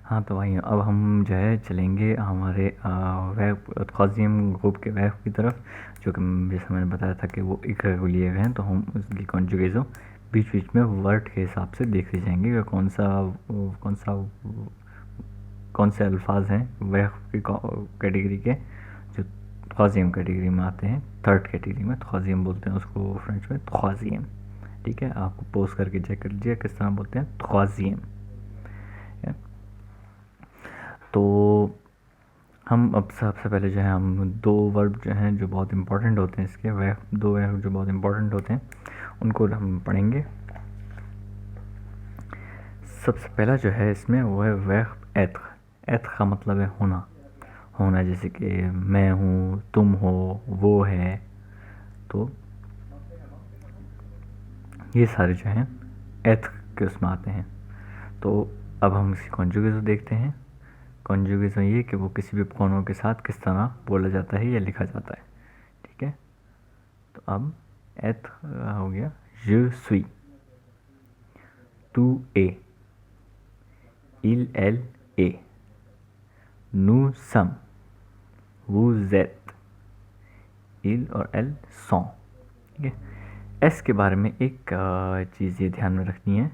हाँ तो भाई अब हम जो है चलेंगे हमारे वेब कॉजियम ग्रुप के वेब की तरफ, जो कि जैसे मैंने बताया था कि वो एक को लिए हुए हैं। तो हम उसकी कॉन्जुगेशन बीच बीच में वर्ड के हिसाब से देखते जाएंगे कि कौन सा कौन से अल्फाज हैं वेब की कैटेगरी के, जो कॉजियम कैटेगरी में आते हैं। थर्ड कैटेगरी में कॉजियम बोलते हैं उसको फ्रेंच में, कॉजियम। ठीक है, आपको पोस्ट करके चेक कर लीजिए किस तरह बोलते हैं, कॉजियम। तो हम अब सबसे पहले जो है हम दो वर्ब जो हैं जो बहुत इंपॉर्टेंट होते हैं, इसके वह दो वर्ब जो बहुत इंपॉर्टेंट होते हैं उनको हम पढ़ेंगे। सबसे पहला जो है इसमें वो है वर्ब एत्र। एत्र का मतलब है होना। होना जैसे कि मैं हूँ, तुम हो, वो है। तो ये सारे जो हैं एत्र के उसमें आते हैं। तो अब हम इसकी कॉन्जुगेशन देखते हैं। कॉन्जुगेशन ये कि वो किसी भी प्रोनाउन के साथ किस तरह बोला जाता है या लिखा जाता है। ठीक है, तो अब एत्र हो गया je suis, tu es, il elle est, nous sommes, vous êtes, il और elle sont। ठीक है, एस के बारे में एक चीज़ ये ध्यान में रखनी है,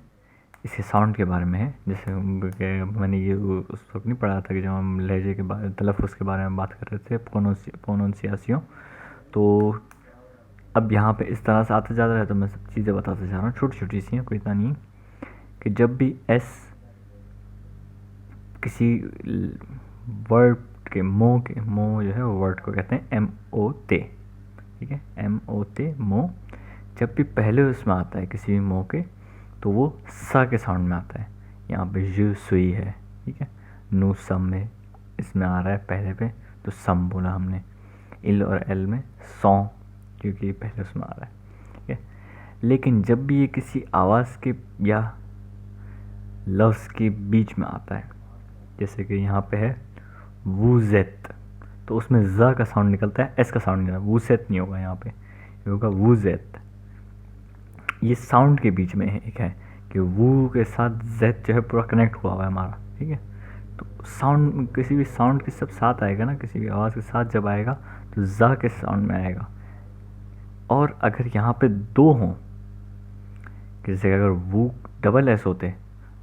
इसके साउंड के बारे में है। जैसे मैंने ये उस वक्त नहीं पढ़ा था कि जब हम लहजे के बारे तलफ़ुज़ के बारे में बात कर रहे थे, प्रोनाउंसिएशन। तो अब यहाँ पे इस तरह से आता जा रहा है, तो मैं सब चीज़ें बताते जा रहा हूँ, छोटी छोटी सी हैं, कोई इतना नहीं, कि जब भी एस किसी वर्ड के मो जो है वो वर्ड को कहते हैं एम ओ ते। ठीक है, एम ओ ते मो। जब भी पहले उसमें आता है किसी भी मो के, तो वो सा के साउंड में आता है। यहाँ पे जू सुई है, ठीक है, नू सम में इसमें आ रहा है पहले पे, तो सम बोला हमने। इल और एल में सौ, क्योंकि पहले उसमें आ रहा है। ठीक है, लेकिन जब भी ये किसी आवाज़ के या लफ्ज़ के बीच में आता है, जैसे कि यहाँ पे है वूजेत, तो उसमें ज़ का साउंड निकलता है, एस का साउंड निकलता है, वूसेत नहीं होगा यहाँ पे, ये होगा वूजेत। ये साउंड के बीच में एक है कि वू के साथ जेट जो है पूरा कनेक्ट हुआ हुआ है हमारा। ठीक है, तो साउंड किसी भी साउंड के सब साथ आएगा ना, किसी भी आवाज़ के साथ जब आएगा तो ज़ के साउंड में आएगा। और अगर यहाँ पे दो हों, जैसे अगर वू डबल एस होते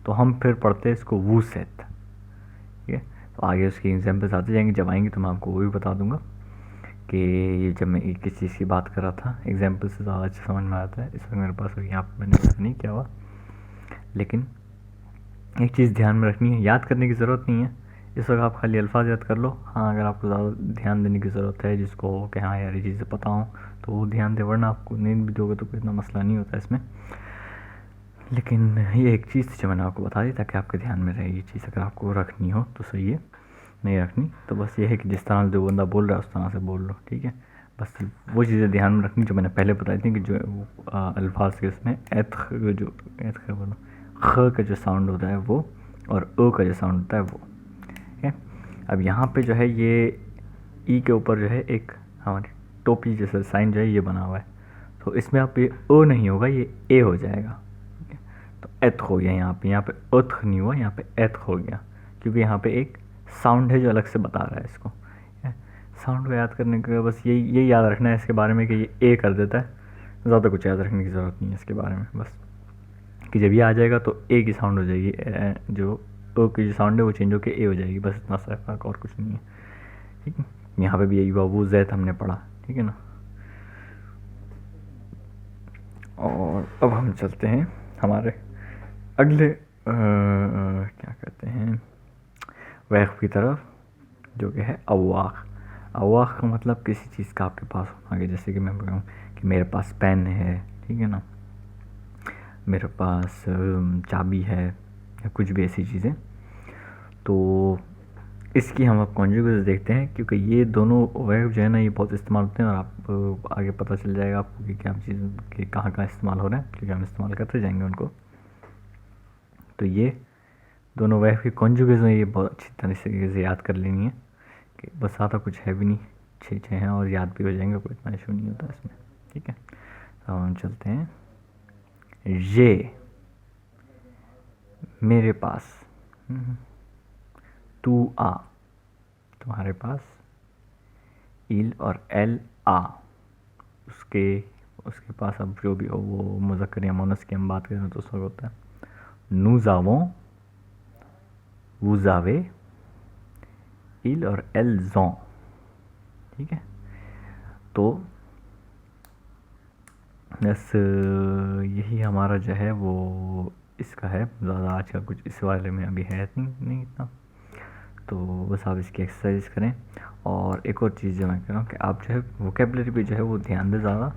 तो हम फिर पढ़ते इसको वू सेट। ठीक है, तो आगे उसकी एग्जाम्पल्स आते जाएंगे, जब आएंगे तो मैं आपको वो भी बता दूंगा कि ये जब मैं किस चीज़ की बात कर रहा था, एग्जाम्पल से ज़्यादा अच्छा समझ में आता है। इस वक्त मेरे पास यहाँ पर मैंने पता नहीं क्या हुआ, लेकिन एक चीज़ ध्यान में रखनी है, याद करने की ज़रूरत नहीं है इस वक्त, आप खाली अल्फाज याद कर लो। हाँ, अगर आपको ज़्यादा ध्यान देने की ज़रूरत है, जिसको हो कि हाँ यार ये चीज़ें पता हो, तो वो ध्यान दे, वरना आपको नींद भी दोगे तो कोई इतना मसला नहीं होता इसमें। लेकिन ये एक चीज़ जो मैंने आपको बता दी ताकि आपके ध्यान में रहे, ये चीज़ अगर आपको रखनी हो तो सही है, नहीं रखनी तो बस ये है कि जिस तरह जो बंदा बोल रहा है उस तरह से बोल लो। ठीक है, बस वो चीज़ें ध्यान में रखनी जो मैंने पहले बताई थी, कि जो अल्फाज के उसमें जो बोलो ख का जो साउंड होता है वो, और ओ का जो साउंड होता है वो। ठीक है, अब यहाँ पे जो है ये ई के ऊपर जो है एक हमारी टोपी जैसा साइन जो है ये बना हुआ है, तो इसमें आप ये ओ नहीं होगा, ये ए हो जाएगा। ठीक है, तो एथ हो गया यहाँ पे उथ नहीं हुआ, यहाँ पे एथ हो गया, क्योंकि यहाँ पे एक साउंड है जो अलग से बता रहा है इसको। साउंड को याद करने का बस यही याद रखना है इसके बारे में कि ये ए कर देता है, ज़्यादा कुछ याद रखने की ज़रूरत नहीं है इसके बारे में, बस कि जब ये आ जाएगा तो ए की साउंड हो जाएगी, जो ओ की जो साउंड है वो चेंज होकर ए हो जाएगी, बस इतना सा फर्क, और कुछ नहीं है। ठीक है, यहाँ पे भी यही हुआ, वो जैत हमने पढ़ा। ठीक है ना, और अब हम चलते हैं हमारे अगले क्या कहते हैं वैफ की तरफ, जो कि है अवाक। अवाक का मतलब किसी चीज़ का आपके पास होना है, जैसे कि मैं बोल रहा हूँ कि मेरे पास पेन है, ठीक है ना, मेरे पास चाबी है, या कुछ भी ऐसी चीज़ें। तो इसकी हम अब कॉन्जुगेशन देखते हैं, क्योंकि ये दोनों वर्ब जो है ना ये बहुत इस्तेमाल होते हैं, और आप आगे पता चल जाएगा आपको कि क्या चीज़ के कहाँ कहाँ इस्तेमाल हो रहा है, क्योंकि हम इस्तेमाल करते जाएंगे उनको। तो ये दोनों वर्ब की कॉन्जुगेशन ये बहुत अच्छी तरीके से याद कर लेनी है, कि बस ज़्यादा कुछ है भी नहीं, छः छः हैं और याद भी हो जाएंगे, कोई इतना इशू नहीं होता इसमें। ठीक है, तो हम चलते हैं। ये मेरे पास, तू आ, तुम्हारे पास इल और एल आ, उसके उसके पास अब जो भी हो वो मुज़क्कर या मुअन्नस की हम बात करें तो उसका होता है nous avons, vous avez, il और elles ont, ठीक है। तो बस यही हमारा जो है वो इसका है, ज़्यादा आज का कुछ इस वाले में अभी है नहीं इतना। तो बस आप इसकी एक्सरसाइज करें। और एक और चीज़ जो मैं कह रहा हूँ कि आप जो है वोकेबलरी पे जो है वो ध्यान दें ज़्यादा,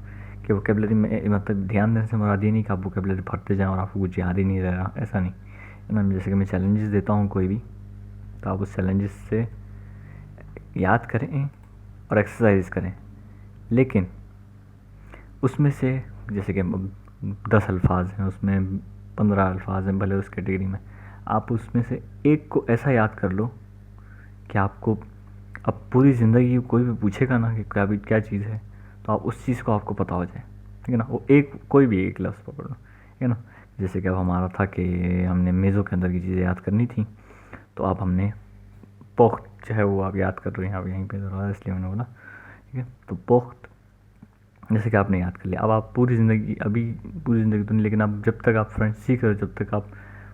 कि वोकेबलरी में मतलब ध्यान देने से मुराद ये नहीं कि आप वोकेबलरी भरते जाएँ और आपको कुछ याद ही नहीं रह रहा, ऐसा नहीं है ना। जैसे कि मैं चैलेंजेस देता हूँ कोई भी, तो आप उस चैलेंजेस से याद करें और एक्सरसाइज करें, लेकिन उसमें से जैसे कि 10 अल्फाज हैं, उसमें 15 अल्फाज हैं भले उस कैटेगरी में, आप उसमें से एक को ऐसा याद कर लो कि आपको अब पूरी ज़िंदगी कोई भी पूछेगा ना कि क्या चीज़ है, तो आप उस चीज़ को आपको पता हो जाए, ठीक है ना। वो एक कोई भी एक लफ्ज़ पकड़ लो, ठीक है ना। जैसे कि अब हमारा था कि हमने मेज़ों के अंदर की चीज़ें याद करनी थी, तो अब हमने पोख्त जो है वो आप याद कर रहे हैं, आप यहीं पे ज़रा इसलिए मैंने बोला, ठीक है। तो पोख्त जैसे कि आपने याद कर लिया, अब आप पूरी ज़िंदगी पूरी ज़िंदगी तो नहीं, लेकिन अब जब तक आप फ्रेंच सीख रहे हो, जब तक आप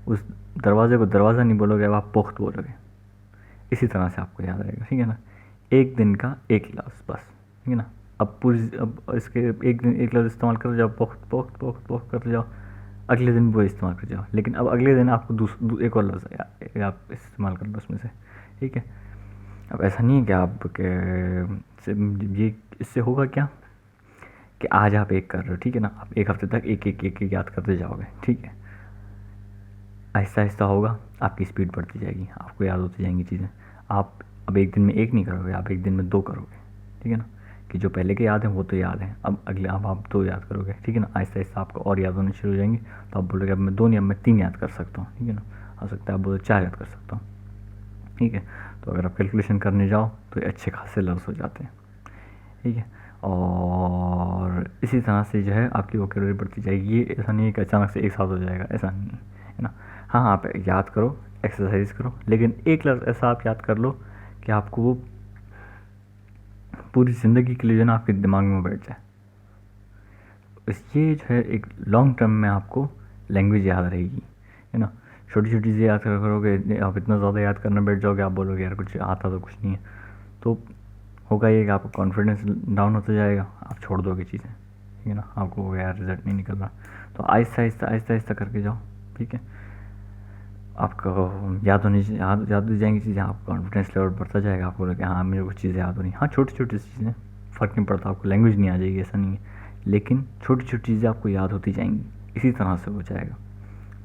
उस दरवाजे को दरवाज़ा नहीं बोलोगे, अब आप पोख्त बोलोगे। इसी तरह से आपको याद रहेगा, ठीक है ना। एक दिन का एक लफ्ज़ बस, ठीक है ना। अब इसके एक दिन एक लफ्ज़ इस्तेमाल करते जाओ, पोख्त पोख्त पोख्त पोख्त करते जाओ, अगले दिन वो इस्तेमाल कर जाओ, लेकिन अब अगले दिन आपको एक और लफ्ज़ आप इस्तेमाल कर लो उसमें से, ठीक है। अब ऐसा नहीं है कि आप ये इससे होगा क्या कि आज आप एक कर रहे हो, ठीक है ना, आप एक हफ्ते तक एक याद करते जाओगे, ठीक है। आहिस्ता आहिस्ता होगा, आपकी स्पीड बढ़ती जाएगी, आपको याद होती जाएंगी चीज़ें। आप अब एक दिन में एक नहीं करोगे, आप एक दिन में 2 करोगे, ठीक है ना। कि जो पहले के याद हैं वो तो याद हैं, अब अगले अब आप 2 याद करोगे, ठीक है ना। आहिस्ता आहिस्ता आपको और याद होने शुरू हो जाएंगी, तो आप बोलोगे अब मैं 2 नहीं, अब मैं 3 याद कर सकता हूँ, ठीक है ना। हो सकता है आप बोलो 4 याद कर सकता हूँ, ठीक है। तो अगर आप कैलकुलेशन करने जाओ तो ये अच्छे खासे लफ्ज़ हो जाते हैं, ठीक है। और इसी तरह से जो है आपकी वोकैबुलरी बढ़ती जाएगी। ये ऐसा नहीं है कि अचानक से एक साथ हो जाएगा, ऐसा नहीं है ना। हाँ, आप याद करो, एक्सरसाइज करो, लेकिन एक लफ्ज़ ऐसा आप याद कर लो कि आपको वो पूरी ज़िंदगी के लिए जो है ना आपके दिमाग में बैठ जाए। ये जो है एक लॉन्ग टर्म में आपको लैंग्वेज याद रहेगी, है ना। छोटी छोटी चीज़ें याद करोगे, आप इतना ज़्यादा याद करना बैठ जाओगे, आप बोलोगे यार कुछ आता तो कुछ नहीं है, तो होगा ये कि आपका कॉन्फिडेंस डाउन होता जाएगा, आप छोड़ दोगे चीज़ें, ठीक है ना। आपको होगा यार रिजल्ट नहीं निकल रहा, तो आहिस्ता आहिस्ता आहिस्ता आहिस्ता करके जाओ, ठीक है। आपको याद हो जाएंगी चीज़ें, आपका कॉन्फिडेंस लेवल बढ़ता जाएगा, आपको लगे हाँ मेरे को चीज़ें याद हो रही। हाँ, छोटी छोटी चीज़ें, फ़र्क नहीं पड़ता, आपको लैंग्वेज नहीं आ जाएगी ऐसा नहीं है, लेकिन छोटी छोटी चीज़ें आपको याद होती जाएंगी, इसी तरह से हो जाएगा।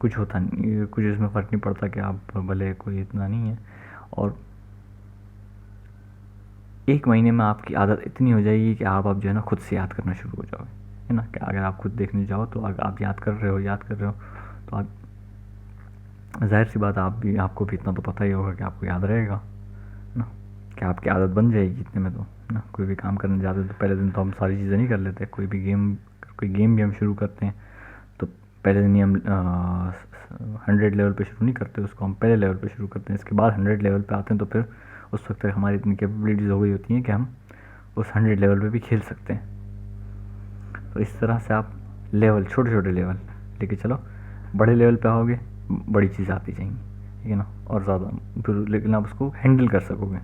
कुछ होता नहीं, कुछ इसमें फ़र्क नहीं पड़ता कि आप भले कोई इतना नहीं है, और 1 महीने में आपकी आदत इतनी हो जाएगी कि आप जो है ना खुद से याद करना शुरू हो जाओगे, है ना। कि अगर आप खुद देखने जाओ तो अगर आप याद कर रहे हो तो आप ज़ाहिर सी बात आपको भी इतना तो पता ही होगा कि आपको याद रहेगा ना, कि आपकी आदत बन जाएगी इतने में, तो ना कोई भी काम करने जाते तो पहले दिन तो हम सारी चीज़ें नहीं कर लेते। कोई गेम भी हम शुरू करते हैं तो पहले दिन ही हम 100 लेवल पे शुरू नहीं करते, उसको हम पहले लेवल पे शुरू करते हैं, इसके बाद 100 लेवल पे आते हैं, तो फिर उस वक्त तक हमारी इतनी कैपेबिलिटीज़ हो गई होती हैं कि हम उस 100 लेवल पे भी खेल सकते हैं। तो इस तरह से आप लेवल छोटे छोटे लेवल लेके चलो, बड़े लेवल पे आओगे, बड़ी चीज़ आती जाएंगी, ठीक है ना, और ज़्यादा फिर, लेकिन आप उसको हैंडल कर सकोगे।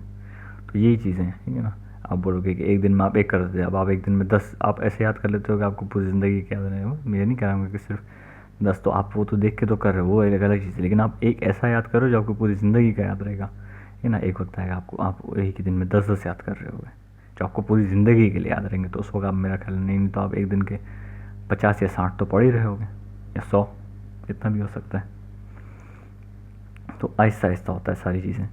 तो यही चीज़ें हैं, ठीक है ना। आप बोलोगे कि एक दिन में आप एक कर देते, अब आप एक दिन में 10 आप ऐसे याद कर लेते हो कि आपको पूरी ज़िंदगी क्या याद रहेगा। मैं नहीं कह रहा हूँ कि सिर्फ 10, तो आप वो तो देख के तो कर रहे हो, वो एक अलग चीज़ है, लेकिन आप एक ऐसा याद करो जो आपको पूरी ज़िंदगी का याद रहेगा, है ना। एक होता है आप एक ही दिन में 10 याद कर रहे होगे जो आपको पूरी ज़िंदगी के लिए याद रहेंगे, तो उसको आप मेरा ख्याल नहीं तो आप एक दिन के 50 या 60 तो पढ़ ही रहे होगे, या 100, इतना भी हो सकता है। तो आहिस्ता आहिस्ता होता है सारी चीज़ें,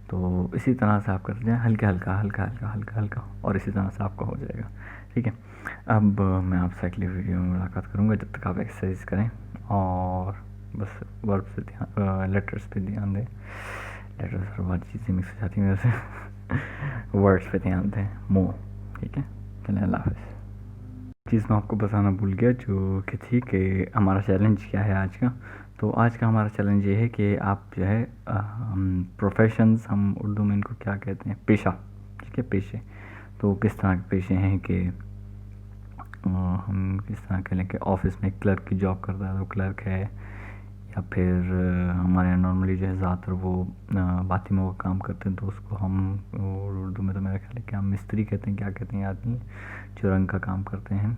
तो इसी तरह से आप करते जाएँ, हल्का हल्का हल्का हल्का हल्का हल्का, और इसी तरह से आपका हो जाएगा, ठीक है। अब मैं आपसे अगली वीडियो में मुलाकात करूँगा, जब तक आप एक्सरसाइज करें और बस वर्ब से ध्यान, लेटर्स पे ध्यान दें। लेटर्स और बहुत चीज़ें मिक्स हो जाती हैं मेरे से। वर्ड्स पे ध्यान दें, मोह, ठीक है। चलें, अल्लाह हाफ़िज़। चीज़ मैं आपको बताना भूल गया जो कि थी कि हमारा चैलेंज क्या है आज का। तो आज का हमारा चैलेंज ये है कि आप जो है प्रोफेशंस, हम उर्दू में इनको क्या कहते हैं, पेशा, ठीक है, पेशे। तो किस तरह के पेशे हैं कि हम किस तरह कह लें कि ऑफिस में क्लर्क की जॉब करता है तो क्लर्क है, या फिर हमारे यहाँ नॉर्मली जो है ज़्यादातर वो बातिमों का काम करते हैं तो उसको हम उर्दू में तो मेरा ख्याल है कि हम मिस्त्री कहते हैं, क्या कहते हैं याद नहीं, जो रंग का काम करते हैं।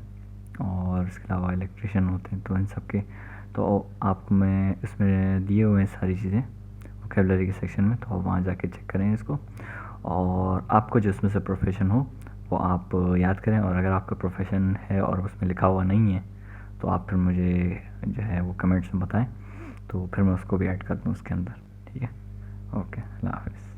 और इसके अलावा इलेक्ट्रिशियन होते हैं। तो इन सब के तो आप में इसमें दिए हुए हैं सारी चीज़ें वोकेबलरी के सेक्शन में, तो आप वहाँ जाके चेक करें इसको, और आपको जो इसमें से प्रोफेशन हो वो आप याद करें। और अगर आपका प्रोफेशन है और उसमें लिखा हुआ नहीं है तो आप फिर मुझे जो है वो कमेंट्स में बताएं, तो फिर मैं उसको भी ऐड कर दूँ उसके अंदर, ठीक है। ओके, अल्लाह हाफ़िज़।